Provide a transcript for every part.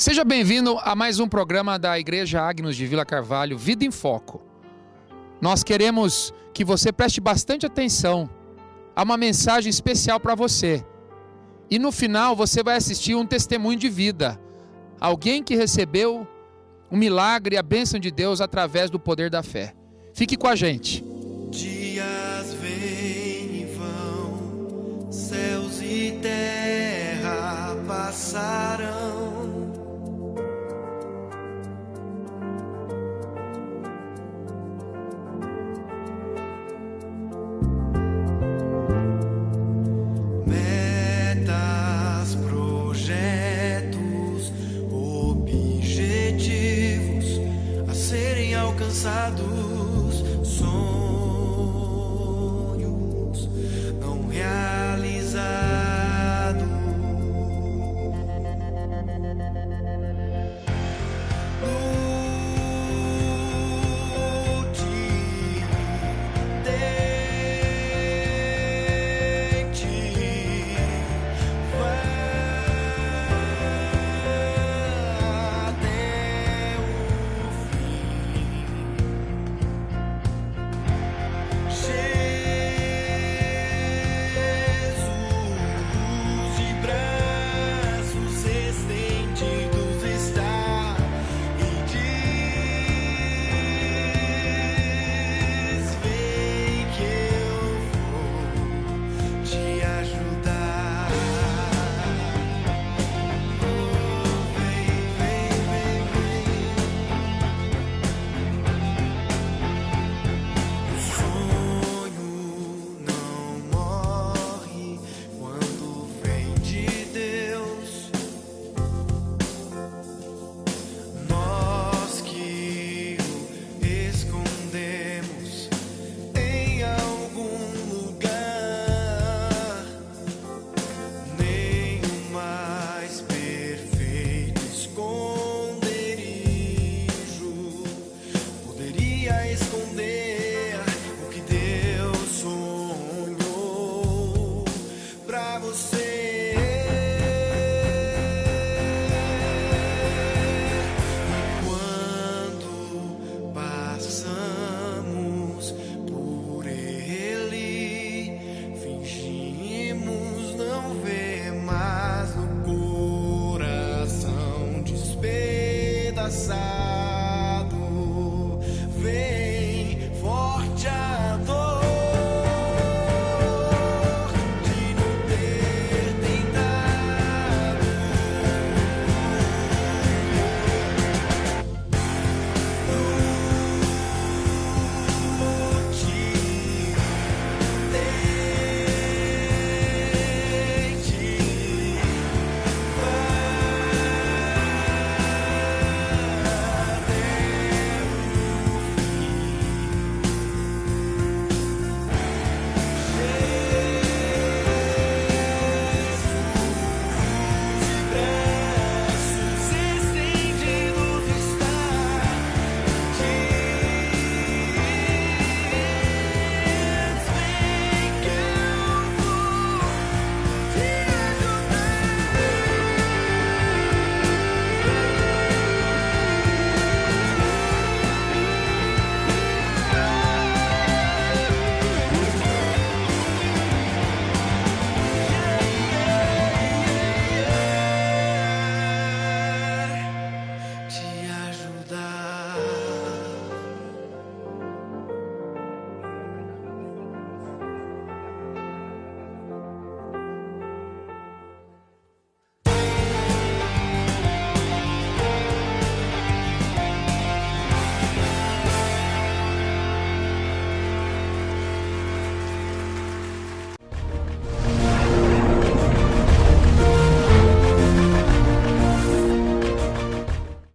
Seja bem-vindo a mais um programa da Igreja Agnus de Vila Carvalho, Vida em Foco. Nós queremos que você preste bastante atenção a uma mensagem especial para você. E no final você vai assistir um testemunho de vida. Alguém que recebeu um milagre e a bênção de Deus através do poder da fé. Fique com a gente. Dias vêm e vão, céus e terra passarão. Metas, projetos, objetivos a serem alcançados. Sonhos não realizados.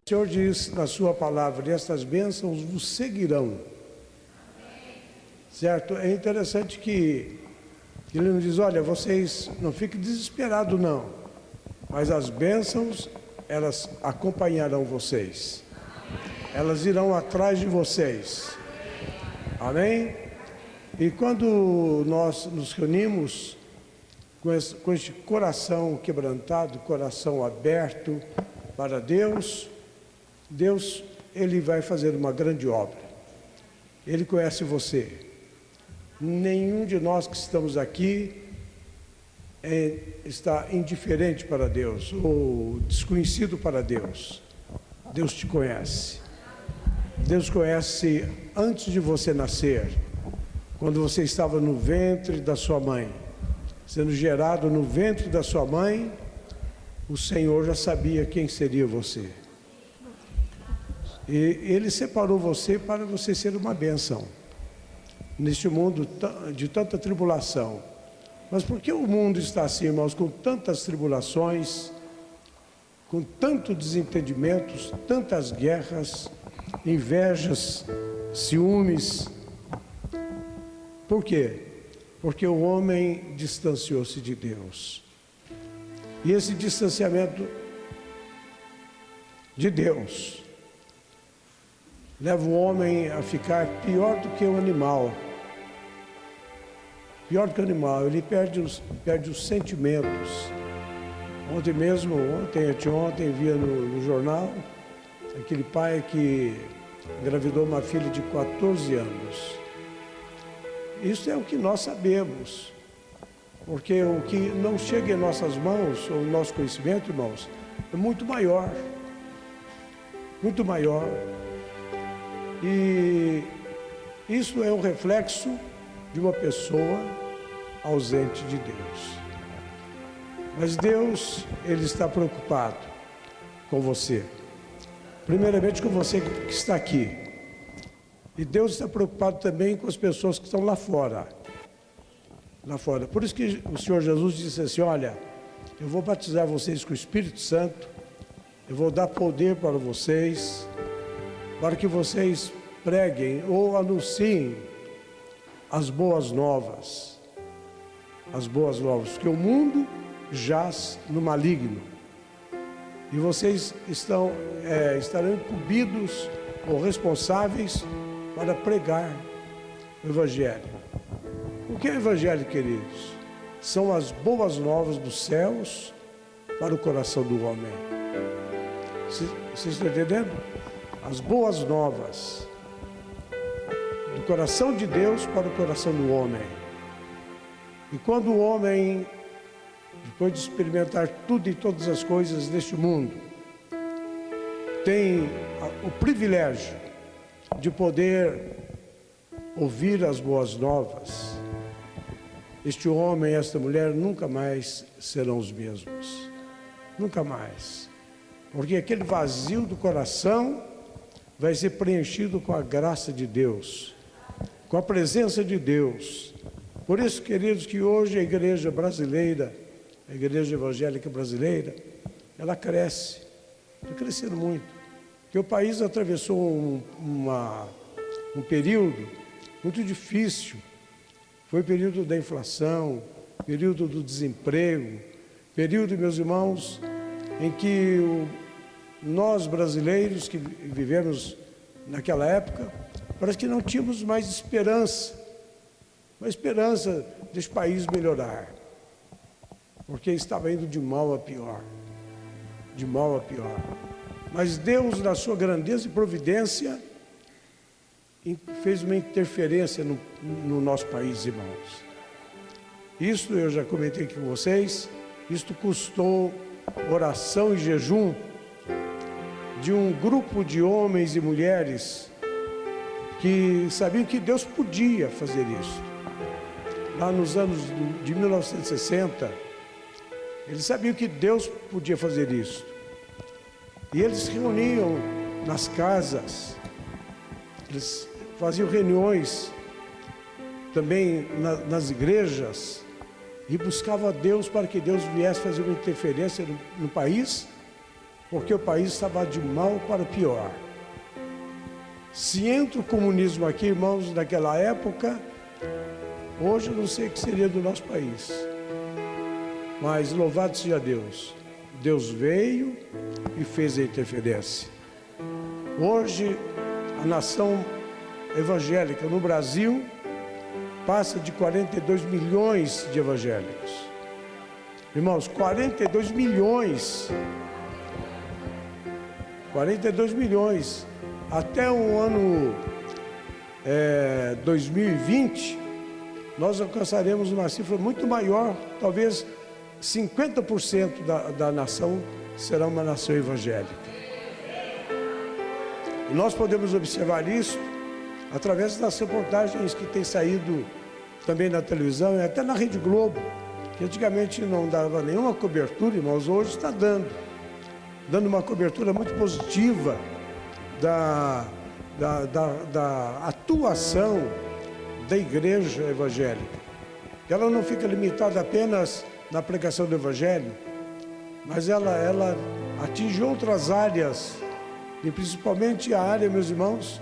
O Senhor diz na sua palavra, e estas bênçãos vos seguirão. Certo? É interessante que ele não diz, olha, vocês não fiquem desesperados não, mas as bênçãos, elas acompanharão vocês. Elas irão atrás de vocês. Amém? E quando nós nos reunimos com este coração quebrantado, coração aberto, para Deus, Deus, Ele vai fazer uma grande obra. Ele conhece você. Nenhum de nós que estamos aqui está indiferente para Deus ou desconhecido para Deus. Deus te conhece. Deus conhece antes de você nascer, quando você estava no ventre da sua mãe, sendo gerado no ventre da sua mãe, o Senhor já sabia quem seria você. E Ele separou você para você ser uma bênção neste mundo de tanta tribulação. Mas por que o mundo está assim, irmãos, com tantas tribulações, com tantos desentendimentos, tantas guerras, invejas, ciúmes? Por quê? Porque o homem distanciou-se de Deus. E esse distanciamento de Deus leva o homem a ficar pior do que o animal. Pior do que o animal, ele perde os sentimentos. Anteontem, via no jornal, aquele pai que engravidou uma filha de 14 anos. Isso é o que nós sabemos, porque o que não chega em nossas mãos, ou no nosso conhecimento, irmãos, é muito maior. Muito maior. E isso é um reflexo de uma pessoa ausente de Deus. Mas Deus, Ele está preocupado com você. Primeiramente com você que está aqui. E Deus está preocupado também com as pessoas que estão lá fora. Lá fora. Por isso que o Senhor Jesus disse assim: olha, eu vou batizar vocês com o Espírito Santo, eu vou dar poder para vocês, para que vocês preguem ou anunciem as boas novas. As boas novas, porque o mundo jaz no maligno. E vocês estarão incumbidos ou responsáveis para pregar o Evangelho. O que é o Evangelho, queridos? São as boas novas dos céus para o coração do homem. Vocês estão entendendo? As boas novas do coração de Deus para o coração do homem. E quando o homem, depois de experimentar tudo e todas as coisas deste mundo, tem o privilégio de poder ouvir as boas novas, este homem e esta mulher nunca mais serão os mesmos. Nunca mais. Porque aquele vazio do coração vai ser preenchido com a graça de Deus, com a presença de Deus. Por isso, queridos, que hoje a igreja brasileira, a igreja evangélica brasileira, ela cresce, está crescendo muito. Porque o país atravessou um período muito difícil. Foi o período da inflação, período do desemprego, período, meus irmãos, em que nós brasileiros que vivemos naquela época, parece que não tínhamos mais esperança. Uma esperança desse país melhorar, porque estava indo de mal a pior, de mal a pior. Mas Deus, na sua grandeza e providência, fez uma interferência no nosso país, irmãos. Isso eu já comentei aqui com vocês, isto custou oração e jejum de um grupo de homens e mulheres que sabiam que Deus podia fazer isso. Lá nos anos de 1960, eles sabiam que Deus podia fazer isso. E eles se reuniam nas casas, eles faziam reuniões também nas igrejas e buscavam a Deus para que Deus viesse fazer uma interferência no país, porque o país estava de mal para pior. Se entra o comunismo aqui, irmãos, naquela época, hoje eu não sei o que seria do nosso país, mas louvado seja Deus. Deus veio e fez a interferência. Hoje, a nação evangélica no Brasil passa de 42 milhões de evangélicos. Irmãos, 42 milhões. 42 milhões. Até o ano 2020, nós alcançaremos uma cifra muito maior, talvez 50% da nação será uma nação evangélica. E nós podemos observar isso através das reportagens que têm saído também na televisão e até na Rede Globo, que antigamente não dava nenhuma cobertura, irmãos, hoje está dando uma cobertura muito positiva da atuação da igreja evangélica. Ela não fica limitada apenas na pregação do evangelho, mas ela atinge outras áreas, e principalmente a área, meus irmãos,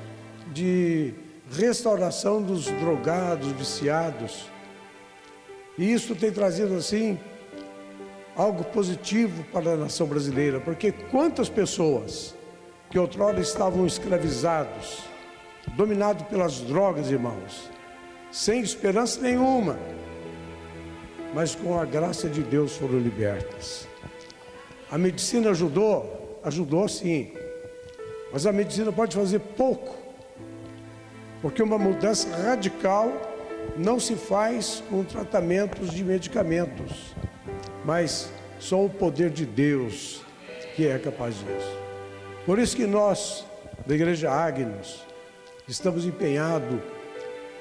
de restauração dos drogados, viciados. E isso tem trazido assim algo positivo para a nação brasileira, porque quantas pessoas que outrora estavam escravizados, dominados pelas drogas, irmãos, sem esperança nenhuma, mas com a graça de Deus foram libertas. A medicina ajudou sim, mas a medicina pode fazer pouco, porque uma mudança radical não se faz com tratamentos de medicamentos, mas só o poder de Deus que é capaz disso. Por isso que nós, da Igreja Agnus, estamos empenhados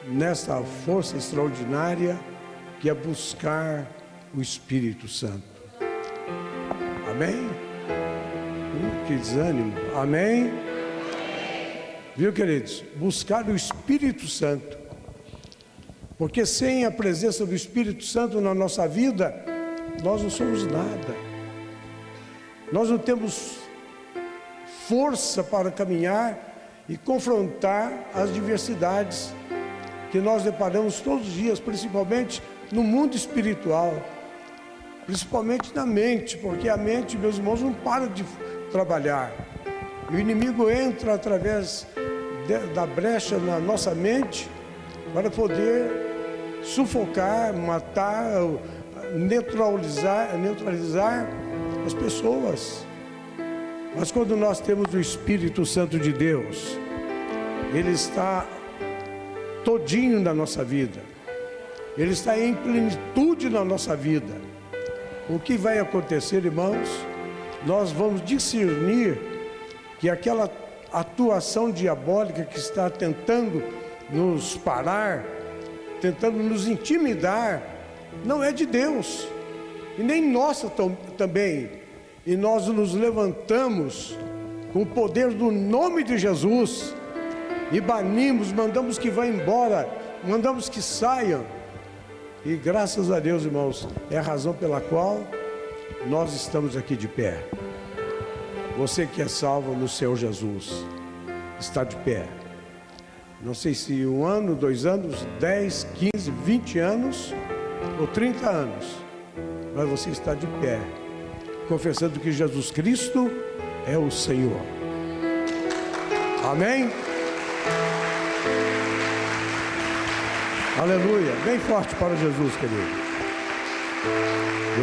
nessa força extraordinária que é buscar o Espírito Santo. Amém? Que desânimo. Amém? Viu, queridos? Buscar o Espírito Santo. Porque sem a presença do Espírito Santo na nossa vida, nós não somos nada. Nós não temos força para caminhar e confrontar as diversidades que nós deparamos todos os dias, principalmente no mundo espiritual, principalmente na mente, porque a mente, meus irmãos, não para de trabalhar. E o inimigo entra através da brecha na nossa mente para poder sufocar, matar, neutralizar as pessoas. Mas quando nós temos o Espírito Santo de Deus, Ele está todinho na nossa vida, Ele está em plenitude na nossa vida. O que vai acontecer, irmãos? Nós vamos discernir que aquela atuação diabólica que está tentando nos parar, tentando nos intimidar, não é de Deus, e nem nossa também. E nós nos levantamos com o poder do nome de Jesus e banimos, mandamos que vá embora, mandamos que saiam. E graças a Deus, irmãos, é a razão pela qual nós estamos aqui de pé. Você que é salvo no Senhor Jesus está de pé. Não sei se 1 ano, 2 anos, 10, 15, 20 anos ou 30 anos, mas você está de pé, confessando que Jesus Cristo é o Senhor. Amém? Aleluia. Bem forte para Jesus, querido.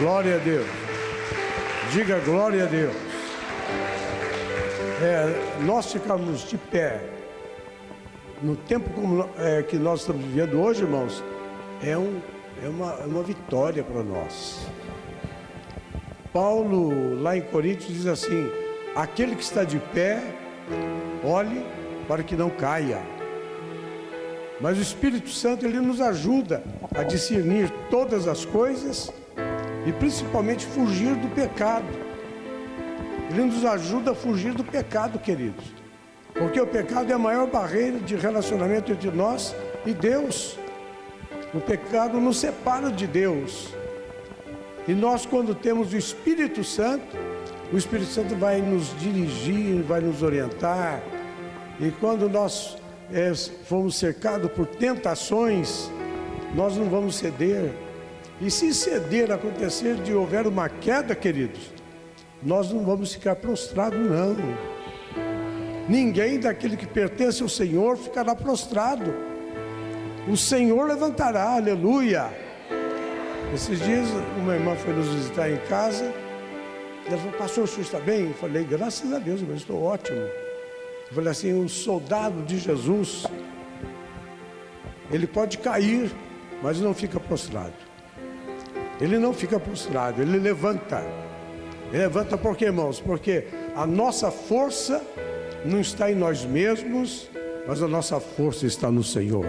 Glória a Deus. Diga glória a Deus. Nós ficamos de pé no tempo como que nós estamos vivendo hoje, irmãos, é uma vitória para nós. Paulo, lá em Coríntios, diz assim: aquele que está de pé, olhe para que não caia. Mas o Espírito Santo, ele nos ajuda a discernir todas as coisas e principalmente fugir do pecado. Ele nos ajuda a fugir do pecado, queridos, porque o pecado é a maior barreira de relacionamento entre nós e Deus. O pecado nos separa de Deus. E nós, quando temos o Espírito Santo vai nos dirigir, vai nos orientar. E quando nós fomos cercados por tentações, nós não vamos ceder. E se ceder acontecer de houver uma queda, queridos, nós não vamos ficar prostrados, não. Ninguém daquele que pertence ao Senhor ficará prostrado. O Senhor levantará, aleluia. Esses dias uma irmã foi nos visitar em casa Ela falou, pastor, o senhor está bem? Eu falei, graças a Deus, eu estou ótimo. Eu falei assim, o soldado de Jesus, ele pode cair, mas não fica prostrado. Ele não fica prostrado, ele levanta. Ele levanta por quê, irmãos? Porque a nossa força não está em nós mesmos, mas a nossa força está no Senhor.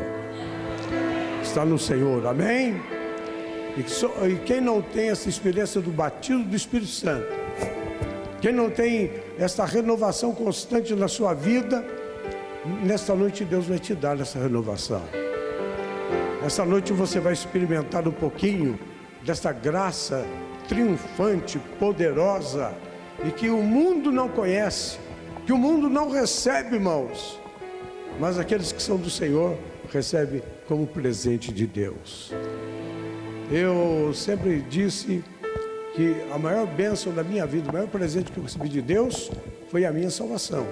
Está no Senhor, amém? E quem não tem essa experiência do batismo do Espírito Santo, quem não tem essa renovação constante na sua vida, nesta noite Deus vai te dar essa renovação. Essa noite você vai experimentar um pouquinho dessa graça triunfante, poderosa, e que o mundo não conhece, que o mundo não recebe, irmãos, mas aqueles que são do Senhor recebem como presente de Deus. Eu sempre disse que a maior bênção da minha vida, o maior presente que eu recebi de Deus foi a minha salvação.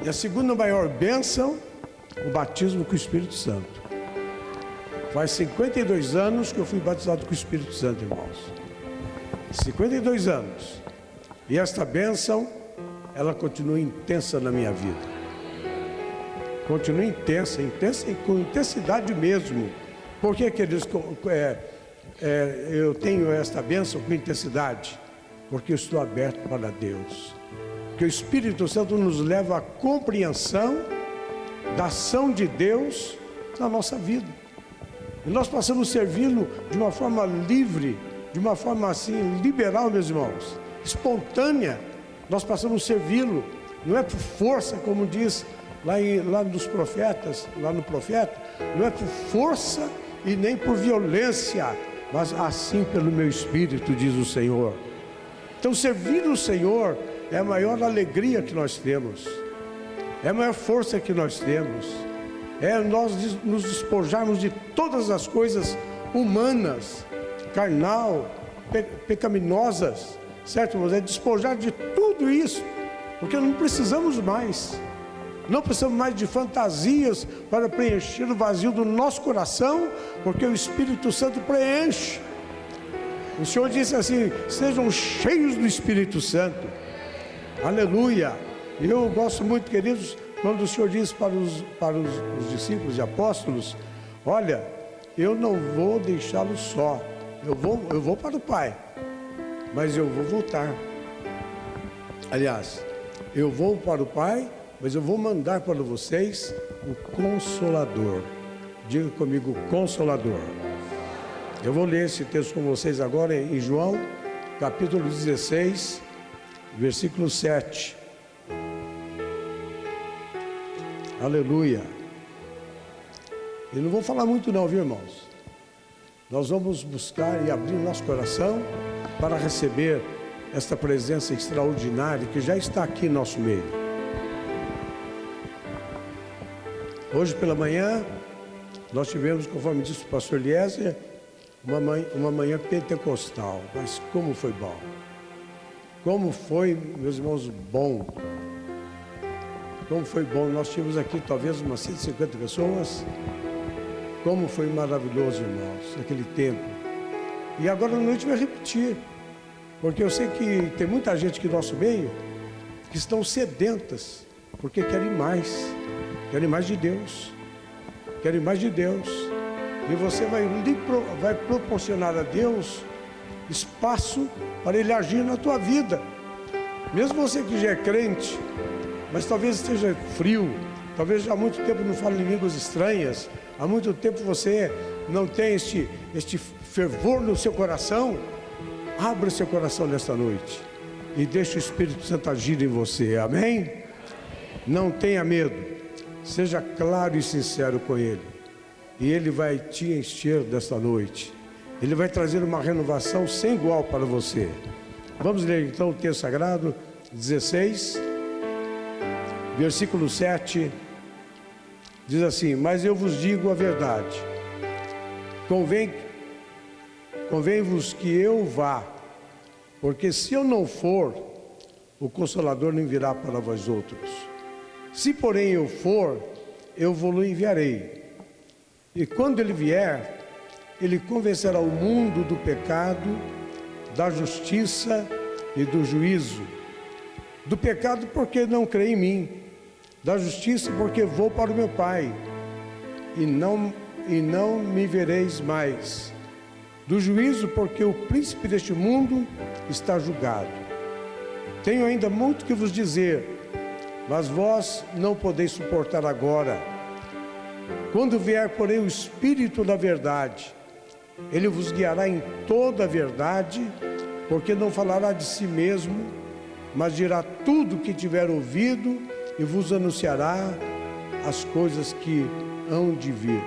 E a segunda maior bênção, o batismo com o Espírito Santo. Faz 52 anos que eu fui batizado com o Espírito Santo, irmãos. 52 anos. E esta bênção, ela continua intensa na minha vida. Continua intensa e com intensidade mesmo. Por que, queridos, eu tenho esta bênção com intensidade? Porque eu estou aberto para Deus. Porque o Espírito Santo nos leva à compreensão da ação de Deus na nossa vida. E nós passamos a servi-lo de uma forma livre, de uma forma assim, liberal, meus irmãos, espontânea. Nós passamos a servi-lo, não é por força, como diz lá nos profetas, lá no profeta, não é por força e nem por violência, mas assim pelo meu Espírito, diz o Senhor. Então servir o Senhor é a maior alegria que nós temos, é a maior força que nós temos, é nós nos despojarmos de todas as coisas humanas, carnal, pecaminosas, certo, irmãos? É despojar de tudo isso, porque não precisamos mais. Não precisamos mais de fantasias para preencher o vazio do nosso coração, porque o Espírito Santo preenche. O Senhor disse assim, sejam cheios do Espírito Santo. Aleluia. Eu gosto muito, queridos, quando o Senhor diz para os discípulos e apóstolos, olha, eu não vou deixá-los só, eu vou para o Pai, mas eu vou voltar. Aliás, eu vou para o Pai, mas eu vou mandar para vocês o Consolador. Diga comigo, Consolador. Eu vou ler esse texto com vocês agora em João, capítulo 16, versículo 7. Aleluia. Eu não vou falar muito não, viu, irmãos? Nós vamos buscar e abrir o nosso coração para receber esta presença extraordinária que já está aqui em nosso meio. Hoje pela manhã, nós tivemos, conforme disse o pastor Eliezer, uma manhã pentecostal. Mas como foi bom! Como foi, meus irmãos, bom! Como foi bom! Nós tínhamos aqui talvez umas 150 pessoas. Como foi maravilhoso, irmãos, naquele tempo. E agora à noite vai repetir. Porque eu sei que tem muita gente aqui no nosso meio que estão sedentas, porque querem mais. Querem mais de Deus, querem mais de Deus, e você vai proporcionar a Deus espaço para Ele agir na tua vida, mesmo você que já é crente, mas talvez esteja frio, talvez já há muito tempo não fale em línguas estranhas, há muito tempo você não tem este fervor no seu coração. Abra seu coração nesta noite e deixe o Espírito Santo agir em você, amém? Não tenha medo. Seja claro e sincero com Ele, e Ele vai te encher desta noite. Ele vai trazer uma renovação sem igual para você. Vamos ler então o texto sagrado, 16, versículo 7, diz assim: mas eu vos digo a verdade, convém-vos que eu vá, porque se eu não for, o Consolador não virá para vós outros. Se porém eu for, eu vou-lo enviarei. E quando ele vier, ele convencerá o mundo do pecado, da justiça e do juízo. Do pecado, porque não crê em mim. Da justiça, porque vou para o meu Pai, e não me vereis mais. Do juízo, porque o príncipe deste mundo está julgado. Tenho ainda muito que vos dizer, mas vós não podeis suportar agora. Quando vier, porém, o Espírito da verdade, ele vos guiará em toda a verdade, porque não falará de si mesmo, mas dirá tudo o que tiver ouvido e vos anunciará as coisas que hão de vir.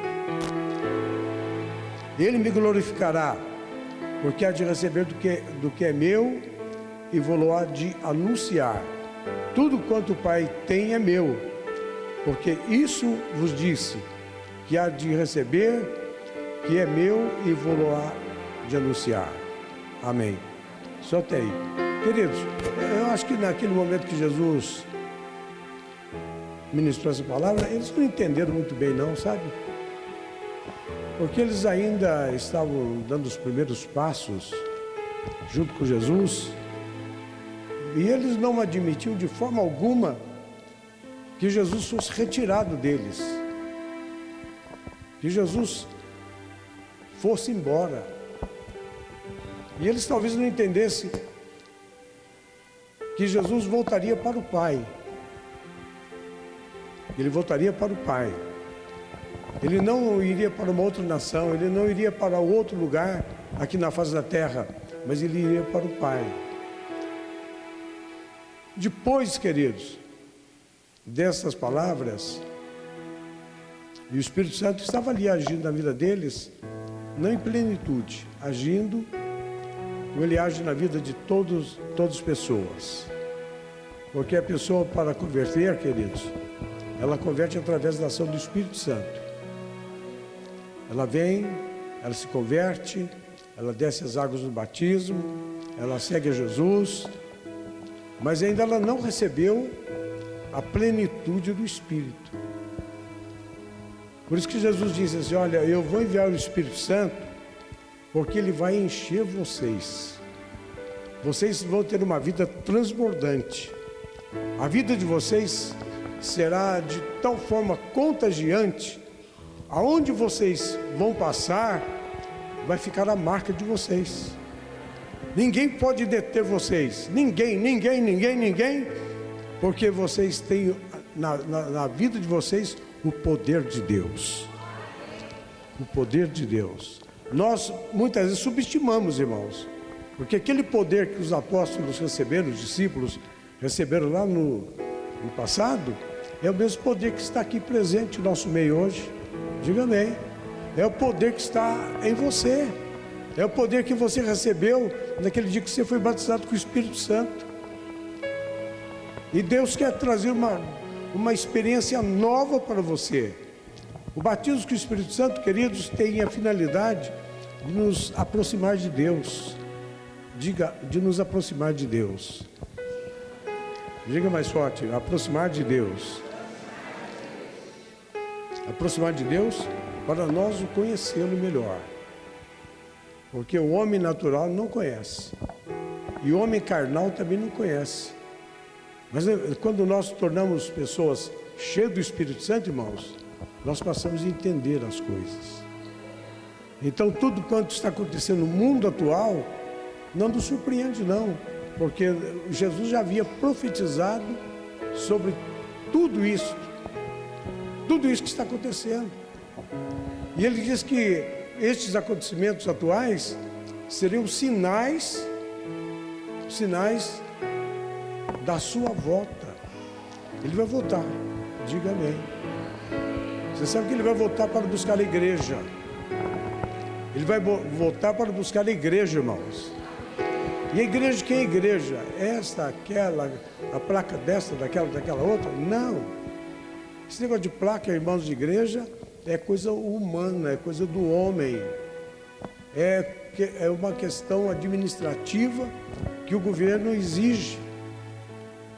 Ele me glorificará, porque há de receber do que é meu e vou-lo de anunciar. Tudo quanto o Pai tem é meu, porque isso vos disse, que há de receber, que é meu e vou-lo de anunciar. Amém. Só até aí. Queridos, eu acho que naquele momento que Jesus ministrou essa palavra, eles não entenderam muito bem não, sabe? Porque eles ainda estavam dando os primeiros passos junto com Jesus, e eles não admitiam de forma alguma que Jesus fosse retirado deles, que Jesus fosse embora. E eles talvez não entendessem que Jesus voltaria para o Pai. Ele voltaria para o Pai. Ele não iria para uma outra nação, ele não iria para outro lugar aqui na face da terra, mas ele iria para o Pai. Depois, queridos, dessas palavras, e o Espírito Santo estava ali agindo na vida deles, não em plenitude, agindo, como ele age na vida de todas as pessoas. Porque a pessoa, para converter, queridos, ela converte através da ação do Espírito Santo. Ela vem, ela se converte, ela desce as águas do batismo, ela segue a Jesus, mas ainda ela não recebeu a plenitude do Espírito. Por isso que Jesus disse assim: olha, eu vou enviar o Espírito Santo, porque ele vai encher vocês. Vocês vão ter uma vida transbordante. A vida de vocês será de tal forma contagiante, aonde vocês vão passar, vai ficar a marca de vocês. Ninguém pode deter vocês, ninguém, porque vocês têm na vida de vocês o poder de Deus. O poder de Deus. Nós muitas vezes subestimamos, irmãos, porque aquele poder que os apóstolos receberam, os discípulos receberam lá no passado, é o mesmo poder que está aqui presente no nosso meio hoje. Diga amém. É o poder que está em você. É o poder que você recebeu naquele dia que você foi batizado com o Espírito Santo. E Deus quer trazer uma experiência nova para você. O batismo com o Espírito Santo, queridos, tem a finalidade de nos aproximar de Deus. Diga, de nos aproximar de Deus. Diga mais forte, aproximar de Deus. Aproximar de Deus para nós o conhecê-lo melhor. Porque o homem natural não conhece. E o homem carnal também não conhece. Mas quando nós tornamos pessoas cheias do Espírito Santo, irmãos, nós passamos a entender as coisas. Então tudo quanto está acontecendo no mundo atual não nos surpreende não, porque Jesus já havia profetizado sobre tudo isso que está acontecendo. E ele diz que estes acontecimentos atuais seriam sinais da sua volta. Ele vai voltar, diga amém. Você sabe que ele vai voltar para buscar a igreja. Ele vai voltar para buscar a igreja, irmãos. E a igreja, quem é a igreja? Esta, aquela, a placa desta, daquela outra? Não. Esse negócio de placa, irmãos de igreja, é coisa humana, é coisa do homem. É uma questão administrativa que o governo exige.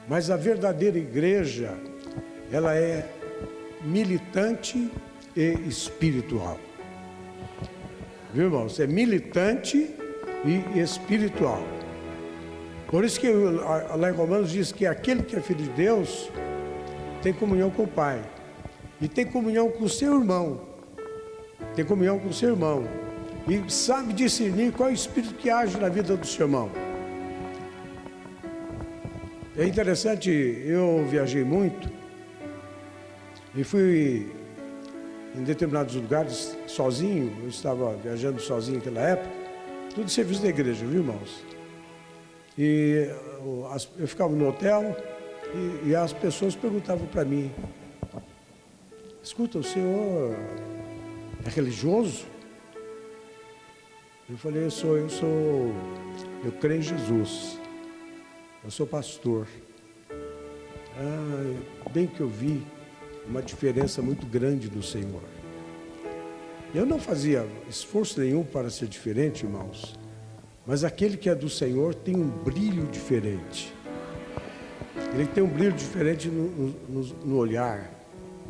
Mas a verdadeira igreja, ela é militante e espiritual. Viu, irmãos? É militante e espiritual. Por isso que lá em Romanos diz que aquele que é filho de Deus tem comunhão com o Pai e tem comunhão com o seu irmão. Tem comunhão com o seu irmão e sabe discernir qual é o espírito que age na vida do seu irmão. É interessante, eu viajei muito e fui em determinados lugares sozinho. Eu estava viajando sozinho naquela época, tudo serviço da igreja, viu, irmãos? E eu ficava no hotel e as pessoas perguntavam para mim: escuta, o senhor é religioso? Eu falei: eu creio em Jesus, eu sou pastor. Bem que eu vi uma diferença muito grande no Senhor. Eu não fazia esforço nenhum para ser diferente, irmãos, mas aquele que é do Senhor tem um brilho diferente. Ele tem um brilho diferente no olhar,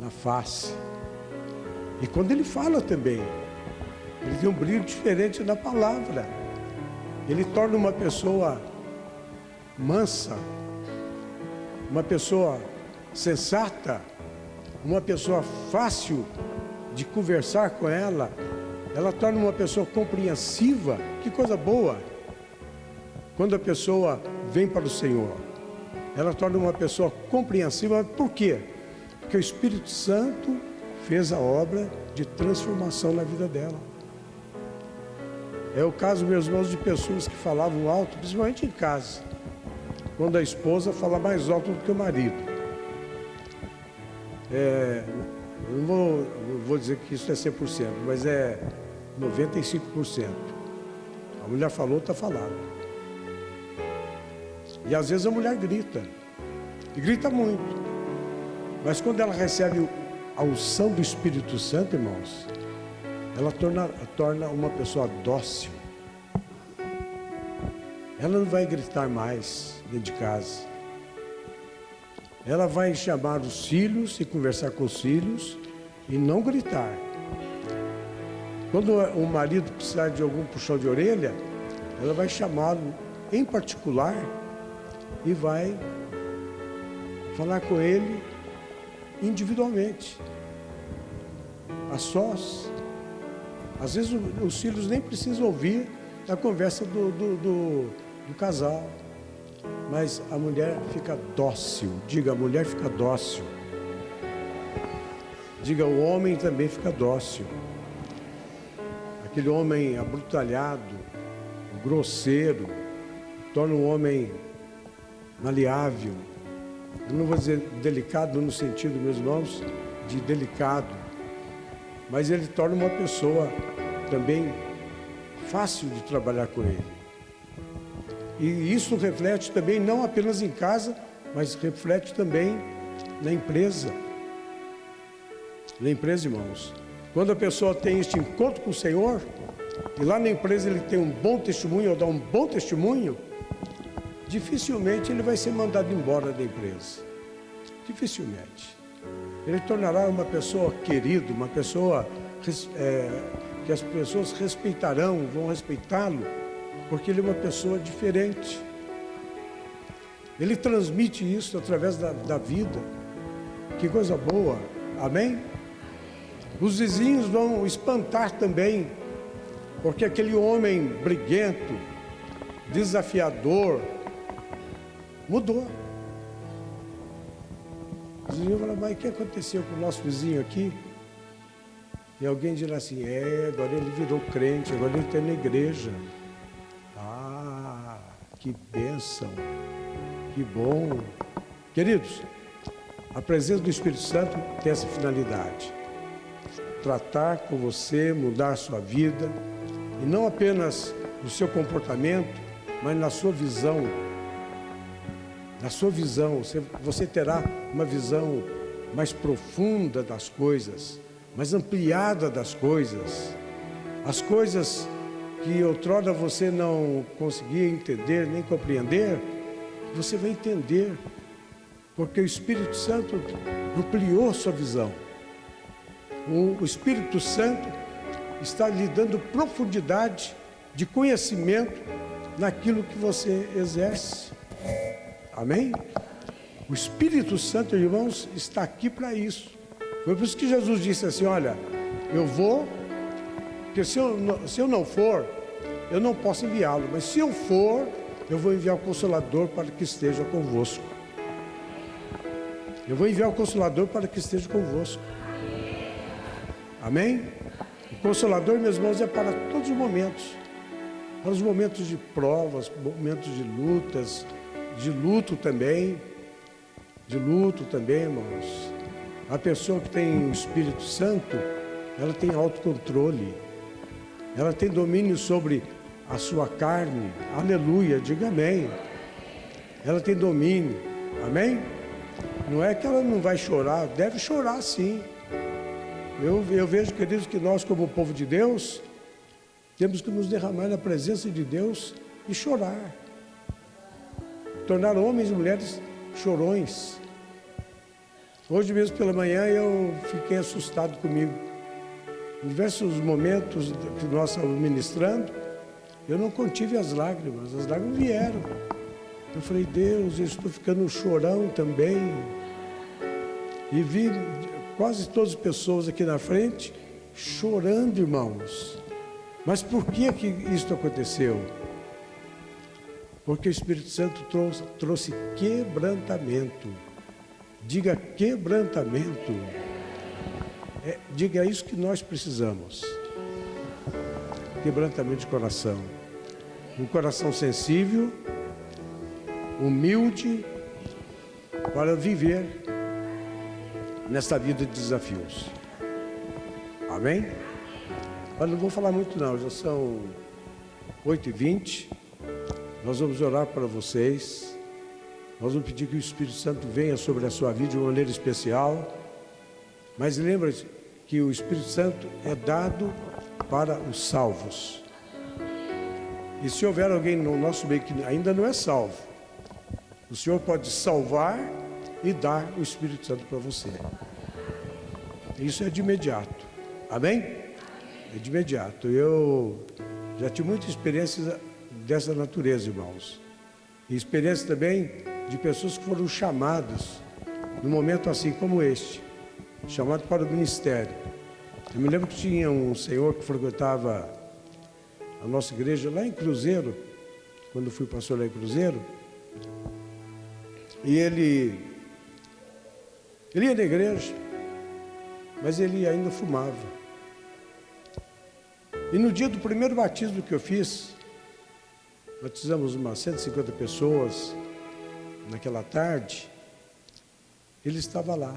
na face. E quando ele fala também, ele tem um brilho diferente na palavra. Ele torna uma pessoa mansa, uma pessoa sensata, uma pessoa fácil de conversar com ela. Ela torna uma pessoa compreensiva. Que coisa boa! Quando a pessoa vem para o Senhor, ela torna uma pessoa compreensiva. Por quê? Porque o Espírito Santo fez a obra de transformação na vida dela. É o caso, meus irmãos, de pessoas que falavam alto, principalmente em casa, quando a esposa fala mais alto do que o marido. Eu não vou dizer que isso é 100%, mas é 95%. A mulher falou, está falado. E às vezes a mulher grita, e grita muito. Mas quando ela recebe a unção do Espírito Santo, irmãos, ela torna uma pessoa dócil. Ela não vai gritar mais dentro de casa. Ela vai chamar os filhos e conversar com os filhos e não gritar. Quando o marido precisar de algum puxão de orelha, ela vai chamá-lo em particular e vai falar com ele individualmente, a sós. Às vezes os filhos nem precisam ouvir a conversa do casal, mas a mulher fica dócil. Diga, a mulher fica dócil. Diga, o homem também fica dócil. Aquele homem abrutalhado, grosseiro, torna um homem maleável. Eu não vou dizer delicado no sentido, meus irmãos, de delicado, mas ele torna uma pessoa também fácil de trabalhar com ele. E isso reflete também não apenas em casa, mas reflete também na empresa. Na empresa, irmãos. Quando a pessoa tem este encontro com o Senhor, e lá na empresa ele tem um bom testemunho, ou dá um bom testemunho, dificilmente ele vai ser mandado embora da empresa. Dificilmente. Ele tornará uma pessoa querida, uma pessoa que as pessoas respeitarão, vão respeitá-lo, porque ele é uma pessoa diferente. Ele transmite isso através da vida. Que coisa boa, amém? Os vizinhos vão espantar também, porque aquele homem briguento, desafiador, mudou. Os vizinhos falam: mas o que aconteceu com o nosso vizinho aqui? E alguém dirá assim: agora ele virou crente, agora ele está na igreja. Ah, que bênção, que bom. Queridos, a presença do Espírito Santo tem essa finalidade: tratar com você, mudar a sua vida, e não apenas no seu comportamento, mas na sua visão. Na sua visão, você terá uma visão mais profunda das coisas, mais ampliada das coisas. As coisas que outrora você não conseguia entender nem compreender, você vai entender, porque o Espírito Santo ampliou sua visão. O Espírito Santo está lhe dando profundidade de conhecimento naquilo que você exerce. Amém? O Espírito Santo, irmãos, está aqui para isso. Foi por isso que Jesus disse assim: olha, eu vou, porque se eu não for, eu não posso enviá-lo, mas se eu for, eu vou enviar o Consolador para que esteja convosco. Eu vou enviar o Consolador para que esteja convosco. Amém? O Consolador, meus irmãos, é para todos os momentos. Para os momentos de provas, momentos de lutas, de luto também. De luto também, irmãos. A pessoa que tem o Espírito Santo, ela tem autocontrole. Ela tem domínio sobre a sua carne. Aleluia, diga amém. Ela tem domínio. Amém? Não é que ela não vai chorar, deve chorar sim. Eu vejo, queridos, que nós, como povo de Deus, temos que nos derramar na presença de Deus e chorar. Tornar homens e mulheres chorões. Hoje mesmo pela manhã eu fiquei assustado comigo. Em diversos momentos que nós estávamos ministrando, eu não contive as lágrimas vieram. Eu falei: Deus, eu estou ficando chorão também. E vi quase todas as pessoas aqui na frente chorando, irmãos. Mas por que isso aconteceu? Porque o Espírito Santo trouxe quebrantamento. Diga quebrantamento. Diga isso que nós precisamos. Quebrantamento de coração. Um coração sensível, humilde, para viver nesta vida de desafios. Amém? Mas não vou falar muito não, já são 8h20. Nós vamos orar para vocês. Nós vamos pedir que o Espírito Santo venha sobre a sua vida de uma maneira especial. Mas lembre-se que o Espírito Santo é dado para os salvos. E se houver alguém no nosso meio que ainda não é salvo, o Senhor pode salvar e dar o Espírito Santo para você. Isso é de imediato. Amém? É de imediato. Eu já tive muita experiência dessa natureza, irmãos. E experiência também de pessoas que foram chamadas num momento assim como este, chamado para o ministério. Eu me lembro que tinha um senhor que frequentava a nossa igreja lá em Cruzeiro, quando fui pastor lá em Cruzeiro, e ele ia na igreja, mas ele ainda fumava. E no dia do primeiro batismo que eu fiz, batizamos umas 150 pessoas naquela tarde, ele estava lá.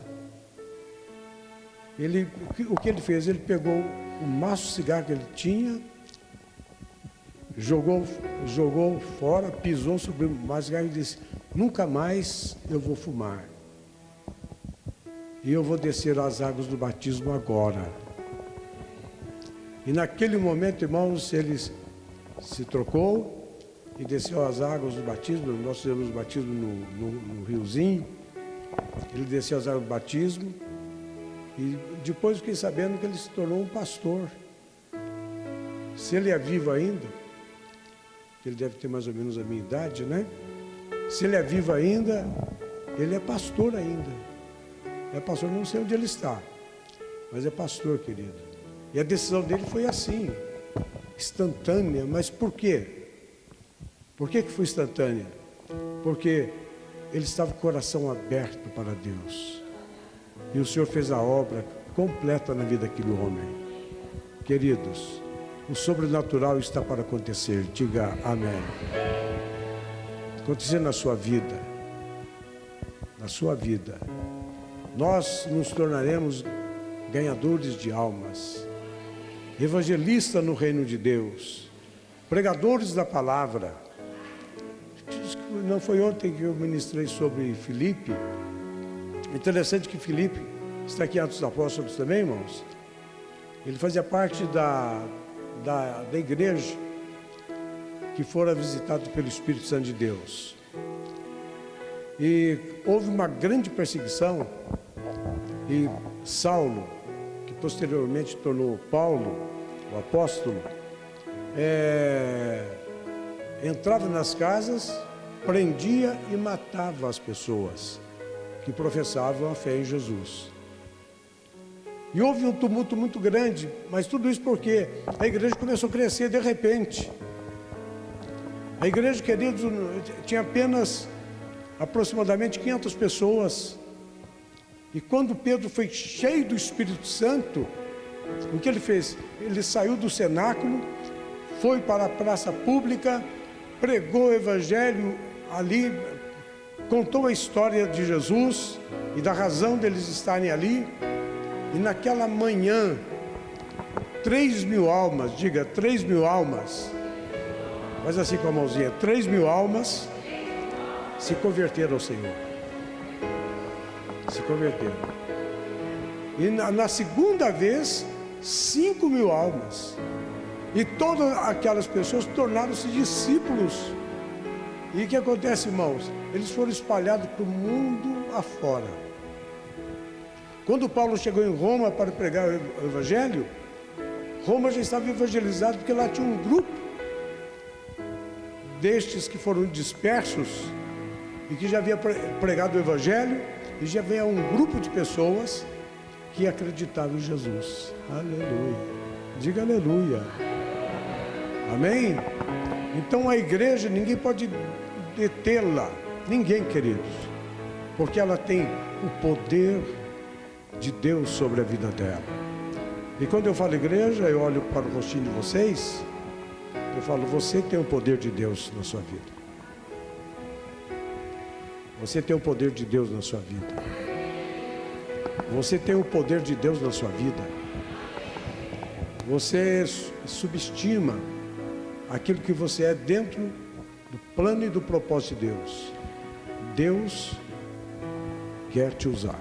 O que ele fez? Ele pegou o maço de cigarro que ele tinha, jogou fora, pisou sobre o maço de cigarro e disse: nunca mais eu vou fumar. E eu vou descer as águas do batismo agora. E naquele momento, irmãos, ele se trocou e desceu as águas do batismo. Nós fizemos o batismo no riozinho. Ele desceu as águas do batismo. E depois fiquei sabendo que ele se tornou um pastor. Se ele é vivo ainda, ele deve ter mais ou menos a minha idade, né? Se ele é vivo ainda, ele é pastor ainda. É pastor, não sei onde ele está, mas é pastor, querido. E a decisão dele foi assim, instantânea. Mas por quê? Por que foi instantânea? Porque ele estava com o coração aberto para Deus. E o Senhor fez a obra completa na vida daquele homem. Queridos, o sobrenatural está para acontecer. Diga amém. Acontecer na sua vida. Na sua vida. Nós nos tornaremos ganhadores de almas. Evangelistas no reino de Deus. Pregadores da palavra. Não foi ontem que eu ministrei sobre Filipe. Interessante que Filipe está aqui em Atos dos Apóstolos também, irmãos. Ele fazia parte da igreja que fora visitado pelo Espírito Santo de Deus. E houve uma grande perseguição. E Saulo, que posteriormente tornou Paulo, o apóstolo, entrava nas casas, prendia e matava as pessoas que professavam a fé em Jesus. E houve um tumulto muito grande, mas tudo isso porque a igreja começou a crescer de repente. A igreja, queridos, tinha apenas aproximadamente 500 pessoas. E quando Pedro foi cheio do Espírito Santo, o que ele fez? Ele saiu do cenáculo, foi para a praça pública, pregou o evangelho ali, contou a história de Jesus e da razão deles estarem ali. E naquela manhã, 3.000 almas, diga 3.000 almas, faz assim com a mãozinha, 3.000 almas se converteram ao Senhor. Se converteram. E na segunda vez, 5.000 almas. E todas aquelas pessoas tornaram-se discípulos. E o que acontece, irmãos? Eles foram espalhados para o mundo afora. Quando Paulo chegou em Roma para pregar o Evangelho, Roma já estava evangelizada, porque lá tinha um grupo destes que foram dispersos e que já havia pregado o Evangelho, e já havia um grupo de pessoas que acreditavam em Jesus. Aleluia. Diga aleluia. Amém? Então a igreja, ninguém pode detê-la. Ninguém, queridos. Porque ela tem o poder de Deus sobre a vida dela. E quando eu falo igreja, eu olho para o rostinho de vocês, eu falo, você tem o poder de Deus na sua vida. Você tem o poder de Deus na sua vida. Você tem o poder de Deus na sua vida. Você subestima aquilo que você é dentro do plano e do propósito de Deus. Deus quer te usar.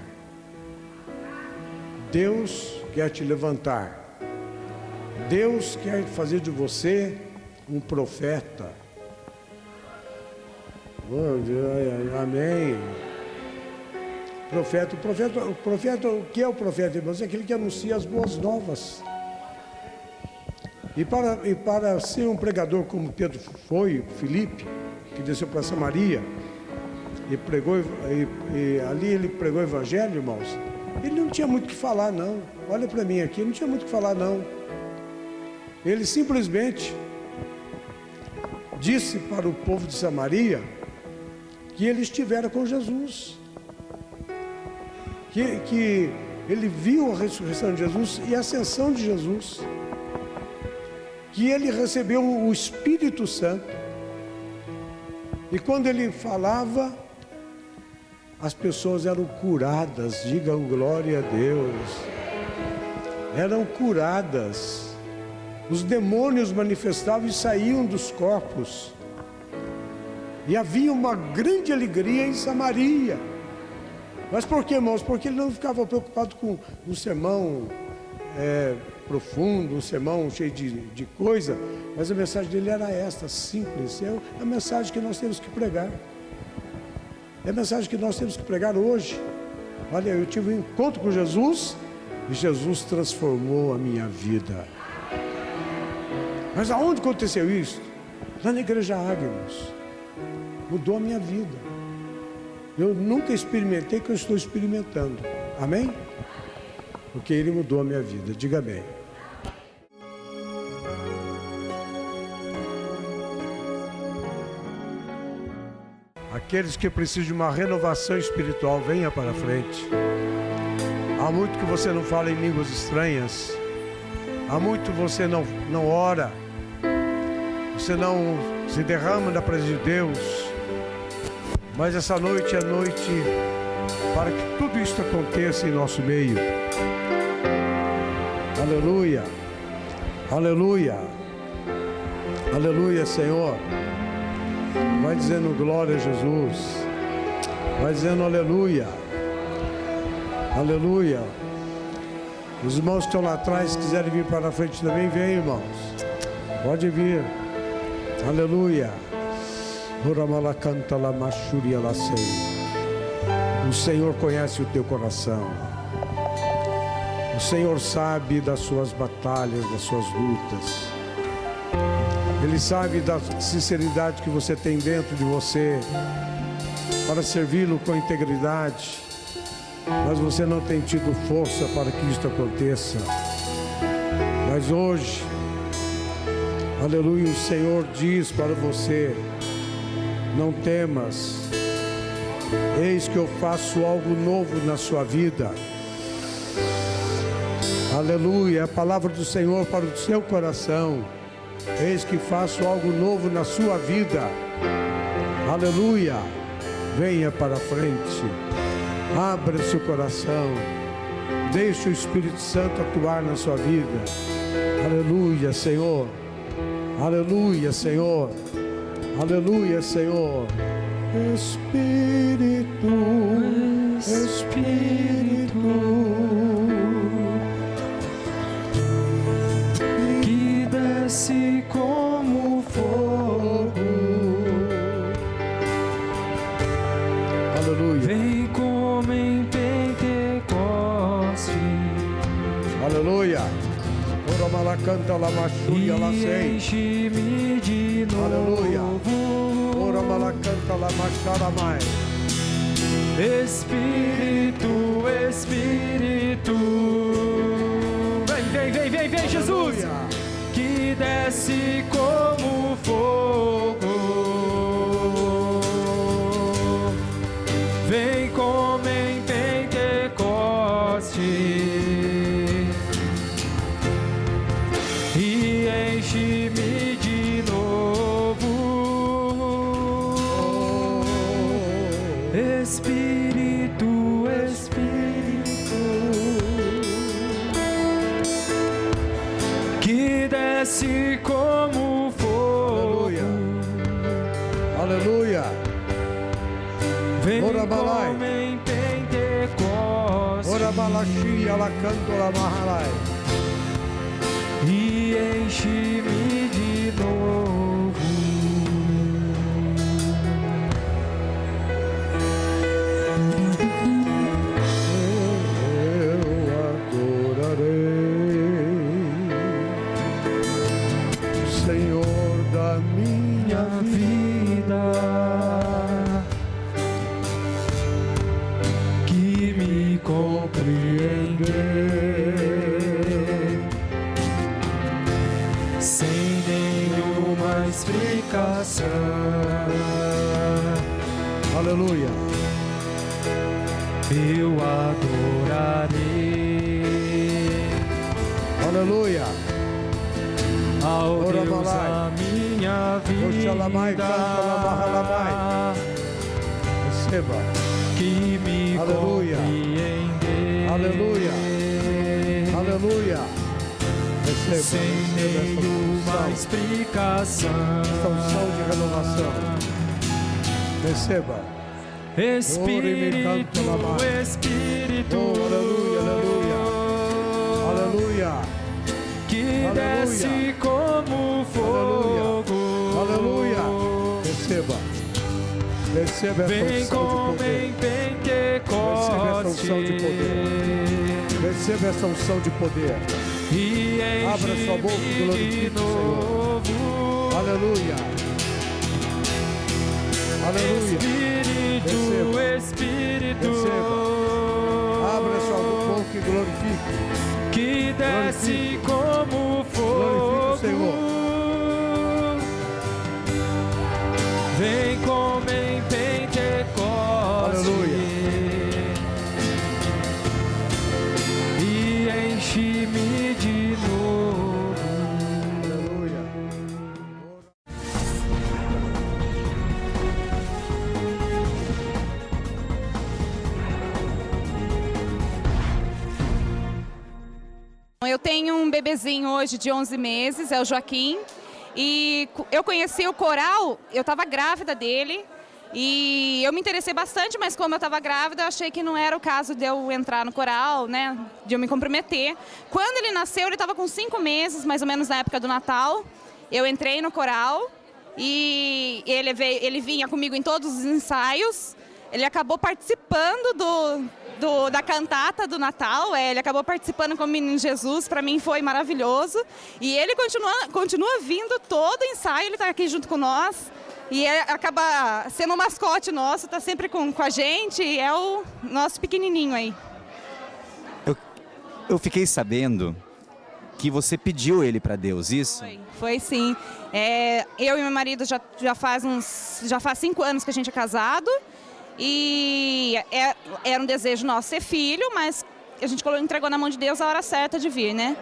Deus quer te levantar. Deus quer fazer de você um profeta. Amém. O que é o profeta, irmãos? É aquele que anuncia as boas novas. E para ser um pregador como Pedro foi, Filipe, que desceu para Samaria e pregou, e ali ele pregou o evangelho, irmãos. Ele não tinha muito o que falar, não. Olha para mim aqui, não tinha muito o que falar, não. Ele simplesmente disse para o povo de Samaria que ele estivera com Jesus, que ele viu a ressurreição de Jesus e a ascensão de Jesus, que ele recebeu o Espírito Santo, e quando ele falava, as pessoas eram curadas. Digam glória a Deus. Eram curadas. Os demônios manifestavam e saíam dos corpos. E havia uma grande alegria em Samaria. Mas por que, irmãos? Porque ele não ficava preocupado com um sermão profundo, um sermão cheio de coisa. Mas a mensagem dele era esta, simples. É a mensagem que nós temos que pregar. É a mensagem que nós temos que pregar hoje. Olha, eu tive um encontro com Jesus e Jesus transformou a minha vida. Mas aonde aconteceu isso? Lá na igreja Águinos. Mudou a minha vida. Eu nunca experimentei o que eu estou experimentando. Amém? Porque Ele mudou a minha vida. Diga amém. Aqueles que precisam de uma renovação espiritual, venha para frente. Há muito que você não fala em línguas estranhas. Há muito você não ora. Você não se derrama na presença de Deus. Mas essa noite é noite para que tudo isso aconteça em nosso meio. Aleluia. Aleluia. Aleluia, Senhor. Vai dizendo glória a Jesus. Vai dizendo aleluia. Aleluia. Os irmãos que estão lá atrás, se quiserem vir para a frente também, vem, irmãos. Pode vir. Aleluia. O Senhor conhece o teu coração. O Senhor sabe das suas batalhas, das suas lutas. Ele sabe da sinceridade que você tem dentro de você para servi-lo com integridade, mas você não tem tido força para que isto aconteça. Mas hoje, aleluia, o Senhor diz para você: não temas, eis que eu faço algo novo na sua vida. Aleluia, é a palavra do Senhor para o seu coração. Eis que faço algo novo na sua vida. Aleluia, venha para frente, abra seu coração, deixe o Espírito Santo atuar na sua vida. Aleluia, Senhor. Aleluia, Senhor. Aleluia, Senhor. Espírito, Espírito, que desce como fogo, aleluia, vem como em Pentecoste, aleluia. Ora malacanta la machuia la e sei. enche-me de Aleluia. novo. Ora malacanta la machara mai. Espírito, Espírito, vem, Jesus, Aleluia. que desce como fogo, vem como em Pentecoste, e enche-me de novo. Espírito, Espírito, que desce como fogo, Aleluia. vem Ora balai. como em Pentecoste, Ora malachia la canto la mahalai. e enche-me de novo. Eu adorarei o Senhor da minha vida, Que me compreender sem nenhuma explicação. aleluia. Eu adorarei Aleluia. ao Ora Deus balai. da minha Oxalamai, cantalamai. vida, Receba. que me Aleluia. compreender Aleluia. Aleluia. Receba. sem Receba nenhuma esta explicação. unção de renovação. Receba. Espírito, Oh, Espírito, aleluia, aleluia. Aleluia. que Aleluia. desce como fogo, Aleluia. Receba. Receba esta vem unção de como poder. em Pentecoste, Receba esta unção de poder. Receba esta unção de poder. e Abra sua boca e enche-me glorifique de o Senhor. novo. Aleluia. Aleluia. Espírito, Receba. Espírito, Abra sua boca e glorifique. que desce como Glorifique o fogo, Senhor. vem como em Pentecoste, Aleluia. e enche-me de novo. Aleluia. Eu tenho um bebezinho hoje de 11 meses, é o Joaquim, e eu conheci o coral, eu estava grávida dele, e eu me interessei bastante, mas como eu estava grávida, eu achei que não era o caso de eu entrar no coral, né, de eu me comprometer. Quando ele nasceu, ele estava com 5 meses, mais ou menos na época do Natal, eu entrei no coral, e ele vinha comigo em todos os ensaios, ele acabou participando da cantata do Natal, ele acabou participando como Menino Jesus, para mim foi maravilhoso. E ele continua vindo todo ensaio, ele está aqui junto com nós. E ele acaba sendo um mascote nosso, está sempre com a gente, e é o nosso pequenininho aí. Eu fiquei sabendo que você pediu ele para Deus, isso? Foi sim. Eu e meu marido já faz 5 anos que a gente é casado. E era um desejo nosso ser filho, mas a gente entregou na mão de Deus a hora certa de vir, né?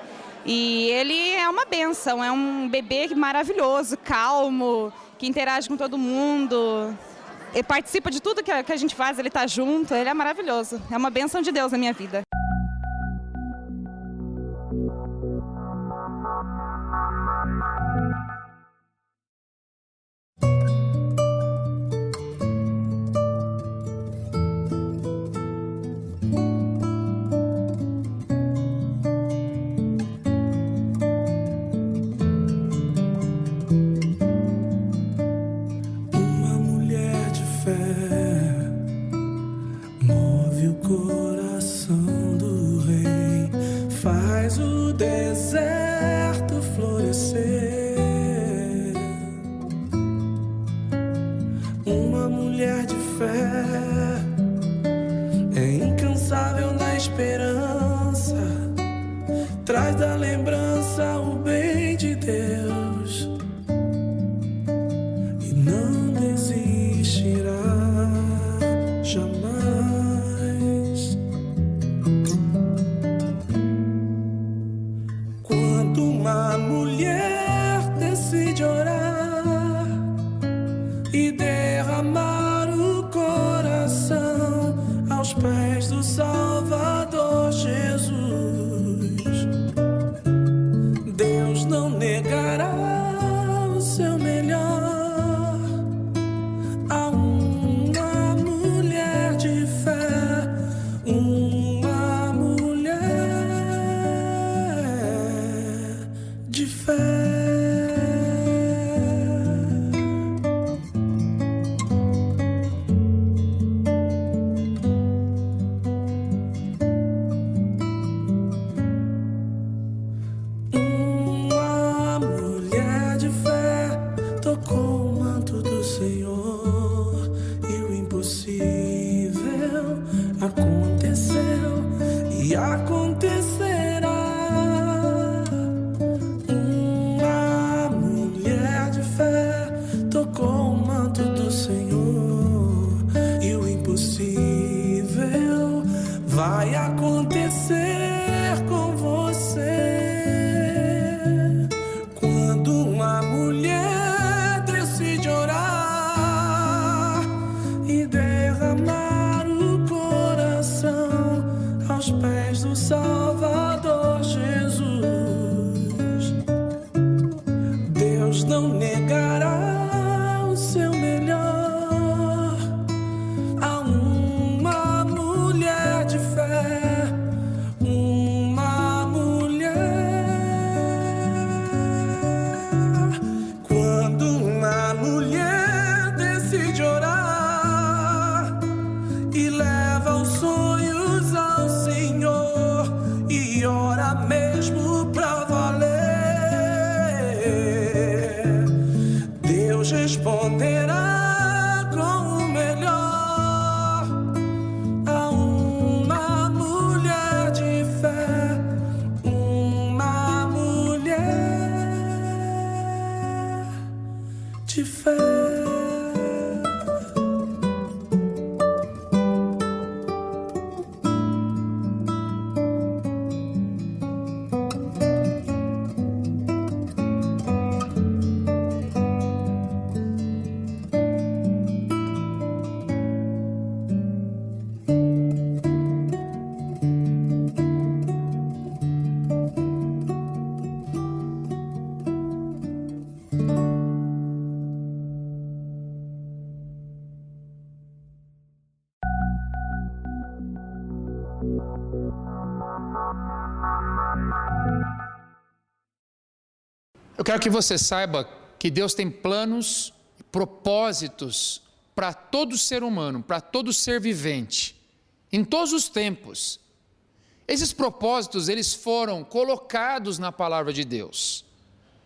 E ele é uma bênção, é um bebê maravilhoso, calmo, que interage com todo mundo. Ele participa de tudo que a gente faz, ele tá junto, ele é maravilhoso. É uma bênção de Deus na minha vida. Uma mulher de fé move o coração do rei, faz o deserto florescer. Uma mulher de fé é incansável na esperança, traz da lembrança o bem de Deus e não desistirá jamais. Quando uma mulher decide orar e derramar o coração aos pés do Salvador Jesus, Deus não negará o seu melhor a uma mulher de fé, uma mulher de fé. Uma mulher de fé tocou o manto do Senhor e o impossível aconteceu e acontecerá. Uma mulher de fé tocou o manto do Senhor e o impossível vai acontecer com você. Quando uma mulher decide orar e derramar o coração aos pés do Salvador Jesus, Deus não negará o seu melhor a uma mulher de fé, uma mulher. Quando uma mulher decide orar e leva os sonhos ao Senhor e ora mesmo pra valer, Deus responderá com o melhor a uma mulher de fé, uma mulher de fé. Eu quero que você saiba que Deus tem planos, propósitos para todo ser humano, para todo ser vivente. em todos os tempos. Esses propósitos, eles foram colocados na palavra de Deus.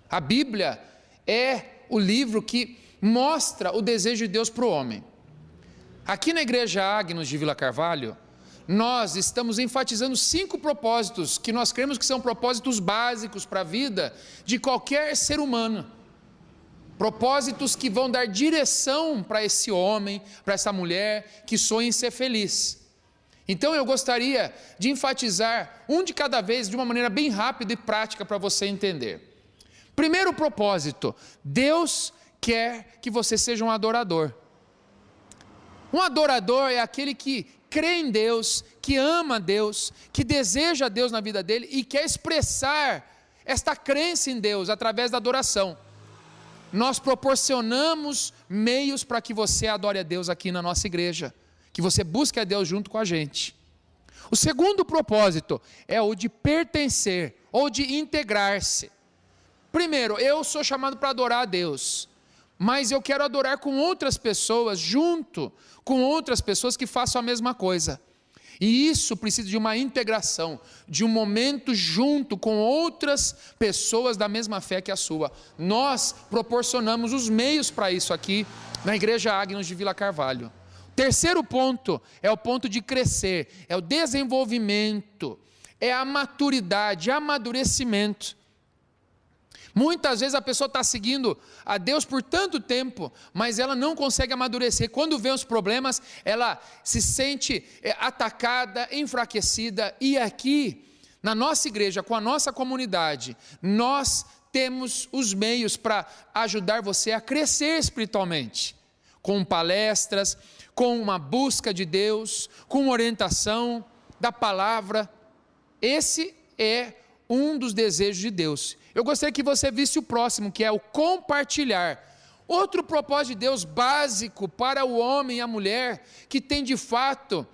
A Bíblia é o livro que mostra o desejo de Deus para o homem. Aqui na Igreja Agnus de Vila Carvalho, nós estamos enfatizando 5 propósitos que nós cremos que são propósitos básicos para a vida de qualquer ser humano. Propósitos que vão dar direção para esse homem, para essa mulher que sonha em ser feliz. Então eu gostaria de enfatizar um de cada vez de uma maneira bem rápida e prática para você entender. Primeiro propósito: Deus quer que você seja um adorador. Um adorador é aquele que crê em Deus, que ama Deus, que deseja Deus na vida dele e quer expressar esta crença em Deus através da adoração. Nós proporcionamos meios para que você adore a Deus aqui na nossa igreja, que você busque a Deus junto com a gente. O segundo propósito é o de pertencer ou de integrar-se. Primeiro, eu sou chamado para adorar a Deus, mas eu quero adorar com outras pessoas, junto com outras pessoas que façam a mesma coisa. E isso precisa de uma integração, de um momento junto com outras pessoas da mesma fé que a sua. Nós proporcionamos os meios para isso aqui na Igreja Agnus de Vila Carvalho. Terceiro ponto é o ponto de crescer, é o desenvolvimento, é a maturidade, amadurecimento. Muitas vezes a pessoa está seguindo a Deus por tanto tempo, mas ela não consegue amadurecer. Quando vê os problemas, ela se sente atacada, enfraquecida. E aqui, na nossa igreja, com a nossa comunidade, nós temos os meios para ajudar você a crescer espiritualmente. Com palestras, com uma busca de Deus, com orientação da palavra. Esse é um dos desejos de Deus. Eu gostaria que você visse o próximo, que é o compartilhar. Outro propósito de Deus básico para o homem e a mulher, que tem de fato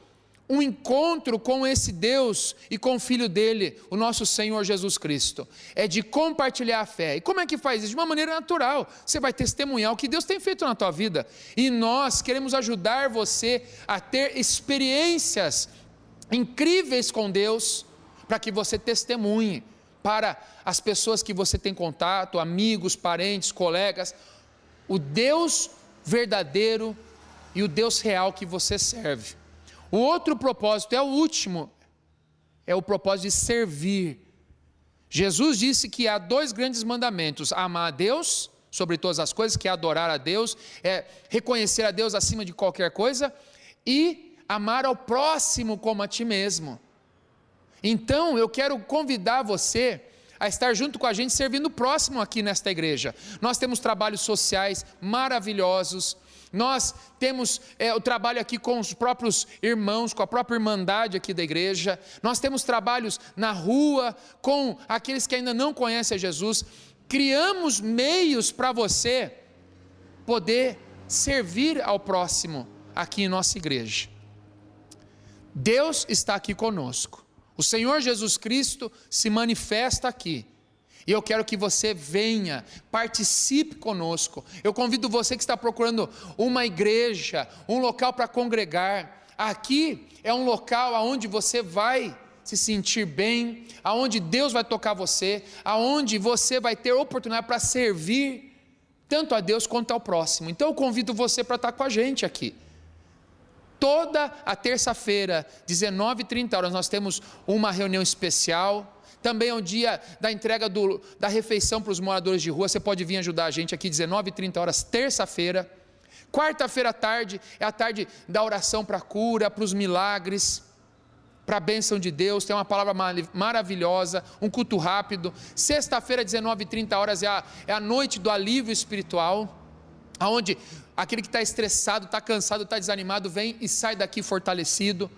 um encontro com esse Deus e com o Filho dele, o nosso Senhor Jesus Cristo, é de compartilhar a fé. E como é que faz isso? De uma maneira natural. Você vai testemunhar o que Deus tem feito na tua vida. E nós queremos ajudar você a ter experiências incríveis com Deus, para que você testemunhe para as pessoas que você tem contato, amigos, parentes, colegas, o Deus verdadeiro e o Deus real que você serve. O outro propósito, é o último, é o propósito de servir. Jesus disse que há 2 grandes mandamentos: amar a Deus sobre todas as coisas, que é adorar a Deus, é reconhecer a Deus acima de qualquer coisa, e amar ao próximo como a ti mesmo. Então, eu quero convidar você a estar junto com a gente, servindo o próximo aqui nesta igreja. Nós temos trabalhos sociais maravilhosos, nós temos o trabalho aqui com os próprios irmãos, com a própria irmandade aqui da igreja, nós temos trabalhos na rua, com aqueles que ainda não conhecem a Jesus. Criamos meios para você poder servir ao próximo aqui em nossa igreja. Deus está aqui conosco. O Senhor Jesus Cristo se manifesta aqui, e eu quero que você venha, participe conosco. Eu convido você que está procurando uma igreja, um local para congregar. Aqui é um local onde você vai se sentir bem, aonde Deus vai tocar você, aonde você vai ter oportunidade para servir tanto a Deus quanto ao próximo. Então eu convido você para estar com a gente aqui. Toda a terça-feira, 19h30, nós temos uma reunião especial. Também é o dia da entrega da refeição para os moradores de rua. Você pode vir ajudar a gente aqui, 19h30, terça-feira. Quarta-feira à tarde, é a tarde da oração para a cura, para os milagres, para a bênção de Deus. Tem uma palavra maravilhosa, um culto rápido. Sexta-feira, 19h30, é a noite do alívio espiritual, onde aquele que está estressado, está cansado, está desanimado, vem e sai daqui fortalecido.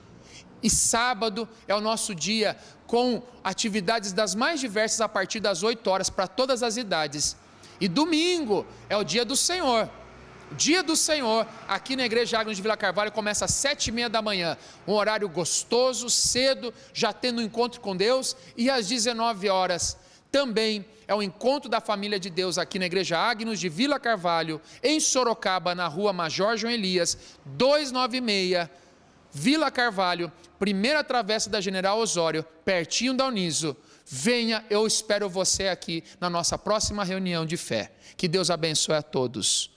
E sábado é o nosso dia com atividades das mais diversas a partir das 8h para todas as idades. E domingo é o dia do Senhor. O dia do Senhor, aqui na Igreja Agnus de Vila Carvalho, começa às 7h30 da manhã. Um horário gostoso, cedo, já tendo um encontro com Deus. E às 19h também é o encontro da família de Deus aqui na Igreja Agnus de Vila Carvalho, em Sorocaba, na rua Major João Elias, 296. Vila Carvalho, primeira travessa da General Osório, pertinho da Uniso. Venha, eu espero você aqui na nossa próxima reunião de fé. Que Deus abençoe a todos.